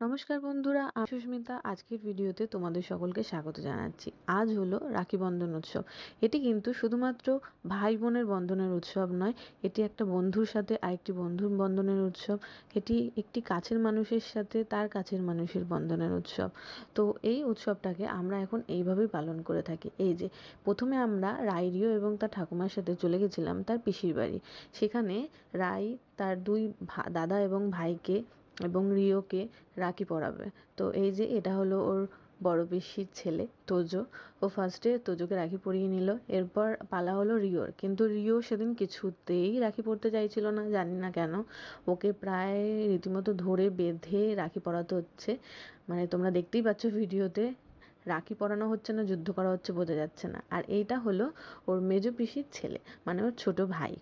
নমস্কার বন্ধুরা, আমি সুস্মিতা। আজকের ভিডিওতে তোমাদের সকলকে স্বাগত জানাচ্ছি। আজ হলো রাখি বন্ধন উৎসব। এটি কিন্তু শুধুমাত্র ভাই বোনের বন্ধনের উৎসব নয়, এটি একটা বন্ধুর সাথে আরেকটি বন্ধুর বন্ধনের উৎসব। এটি একটি কাছের মানুষের সাথে তার কাছের মানুষের বন্ধনের উৎসব। তো এই উৎসবটাকে আমরা এখন এইভাবেই পালন করে থাকি। এই যে প্রথমে আমরা রাইরিও এবং তার ঠাকুমার সাথে চলে গেছিলাম তার পিসির বাড়ি। সেখানে রাই তার দুই দাদা এবং ভাইকে এবং রিওকে রাখি পরাবে। তো এই যে এটা হলো ওর বড় পিসির ছেলে তোজো। ও ফার্স্টে তোজোকে রাখি পরিয়ে নিল, এরপর পালা হলো রিওর। কিন্তু রিও সেদিন কিছুতেই রাখি পরতে চাইছিল না, জানি না কেন। ওকে প্রায় রীতিমতো ধরে বেঁধে রাখি পরাতে হচ্ছে। মানে তোমরা দেখতেই পাচ্ছ ভিডিওতে, রাখি পরানো হচ্ছে না যুদ্ধ করা হচ্ছে বোঝা যাচ্ছে না। আর এইটা হলো ওর মেজো পিসির ছেলে, মানে ওর ছোট ভাই।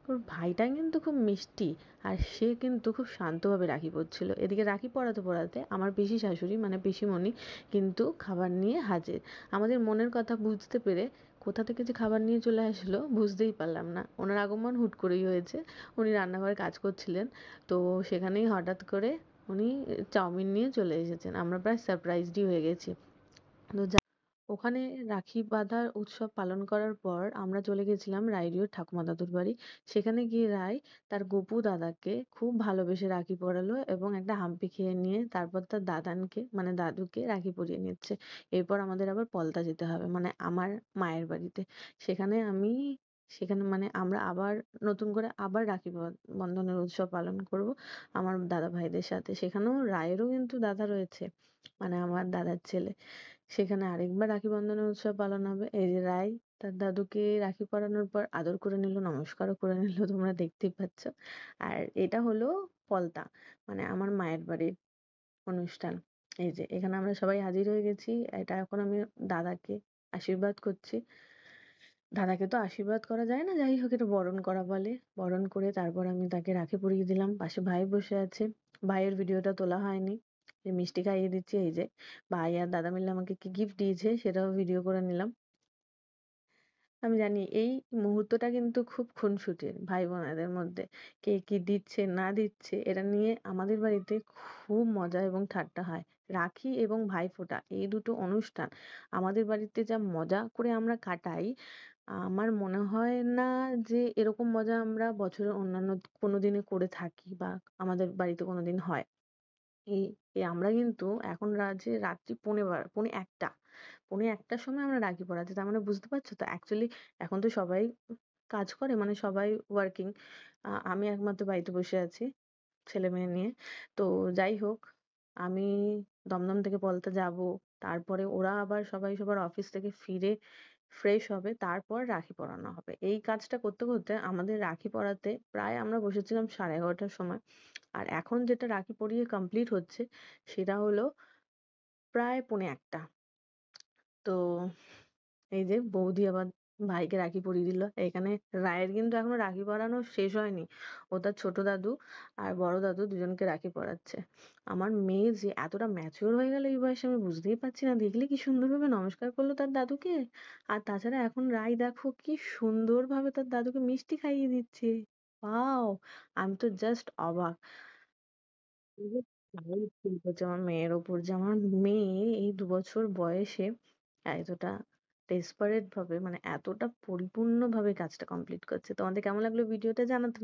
ওর ভাইটা কিন্তু খুব মিষ্টি, আর সে কিন্তু খুব শান্তভাবে রাখি পরছিল। এদিকে রাখি পরাতে পরাতে আমার পিসি শাশুড়ি মানে পিসিমণি কিন্তু খাবার নিয়ে হাজির। আমাদের মনের কথা বুঝতে পেরে কোথা থেকে যে খাবার নিয়ে চলে আসলো বুঝতেই পারলাম না। ওনার আগমন হুট করেই হয়েছে। উনি রান্নাঘরে কাজ করছিলেন, তো সেখানেই হঠাৎ করে উনি চাউমিন নিয়ে চলে এসেছেন। আমরা প্রায় সারপ্রাইজডই হয়ে গেছি। তো ওখানে রাখি বাঁধার উৎসব পালন করার পর আমরা চলে গেছিলাম রাইরিওর ঠাকুমা দাদুর বাড়ি। সেখানে গিয়ে রাই তার গপু দাদাকে খুব ভালোবেসে রাখি পরালো এবং একটা হাম্পি খেয়ে নিয়ে তারপর তার দাদানকে মানে দাদুকে রাখি পরিয়ে নিচ্ছে। এরপর আমাদের আবার পলতা যেতে হবে, মানে আমার মায়ের বাড়িতে। সেখানে আমি সেখানে মানে আমরা আবার নতুন করে আবার রাখি বন্ধনের উৎসব পালন করব আমার দাদা ভাইদের সাথে। সেখানেও রায়েরও কিন্তু দাদা রয়েছে, মানে আমার দাদার ছেলে। সেখানে আরেকবার রাখি বন্ধনের উৎসব পালন হবে। এই যে রাই তার দাদুকে রাখি পরানোর পর আদর করে নিল, নমস্কারও করে নিল, তোমরা দেখতেই পাচ্ছ। আর এটা হলো পলতা, মানে আমার মায়ের বাড়ির অনুষ্ঠান। এই যে এখানে আমরা সবাই হাজির হয়ে গেছি। এটা এখন আমি দাদাকে আশীর্বাদ করছি। দাদাকে তো আশীর্বাদ করা যায় না, যাই হোক এটা বরণ করা বলে। বরণ করে তারপর আমি তাকে রাখি পরিয়ে দিলাম। পাশে ভাই বসে আছে, ভাইয়ের ভিডিওটা তোলা হয়নি। যে মিষ্টি খাইয়ে দিচ্ছি, এই যে ভাই আর দাদা মিলে আমাকে কি গিফট দিয়েছে সেটাও ভিডিও করে নিলাম। আমি জানি এই মুহূর্তটা কিন্তু খুব খুনসুটির ভাই বোনেদের মধ্যে। কে কি দিচ্ছে না দিচ্ছে এটা নিয়ে আমাদের বাড়িতে খুব মজা এবং ঠাট্টা হয়। রাখি এবং ভাইফোঁটা এই দুটো অনুষ্ঠান আমাদের বাড়িতে যা মজা করে আমরা কাটাই, আমার মনে হয় না যে এরকম মজা আমরা বছরের অন্যান্য কোনো দিনে করে থাকি বা আমাদের বাড়িতে কোনোদিন হয়। এই আমরা কিন্তু এখন রাত্রি পৌনে একটা, পৌনে একটার সময় আমরা রাখি পড়াচ্ছি। তার মানে বুঝতে পারছো তো অ্যাকচুয়ালি এখন তো সবাই কাজ করে, মানে সবাই ওয়ার্কিং। আমি একমাত্র বাড়িতে বসে আছি ছেলে মেয়ে নিয়ে। তো যাই হোক, আমি দমদম থেকে পলতা যাব, তারপরে ওরা আবার সবাই সবার অফিস থেকে ফিরে ফ্রেশ হবে, তারপর রাখি পরানো হবে। এই কাজটা করতে করতে আমাদের রাখি পরাতে প্রায় আমরা বসেছিলাম 11:30টার সময়। আর এখন যেটা রাখি পরিয়ে কমপ্লিট হচ্ছে সেটা হলো প্রায় পৌনে একটা। তো এই যে বৌদি আবার ভাইকে রাখি পরিয়ে দিল। এখানে রায়ের কিন্তু এখনো রাখি পরানো শেষ হয়নি। ও তার ছোট দাদু আর বড় দাদু দুজনকে রাখি পরাচ্ছে। আমার মেয়ে যে এতটা ম্যাচিওর হয়ে গেল এই বয়সে আমি বুঝতেই পারছি না। দেখলে কি সুন্দরভাবে নমস্কার করলো তার দাদুকে। আর তাছাড়া এখন রাই দেখো কি সুন্দরভাবে তার দাদুকে মিষ্টি খাইয়ে দিচ্ছে। ওয়াও! আমি তো জাস্ট অবাক। ভালোই ফিল করছে আমার মেয়ের ওপর, যে আমার মেয়ে এই 2 বছর বয়সে এতটা ডেসপারেট ভাবে, মানে এতটা পরিপূর্ণ ভাবে কাজটা কমপ্লিট করছে। তোমাদের কেমন লাগলো ভিডিওটা জানাতে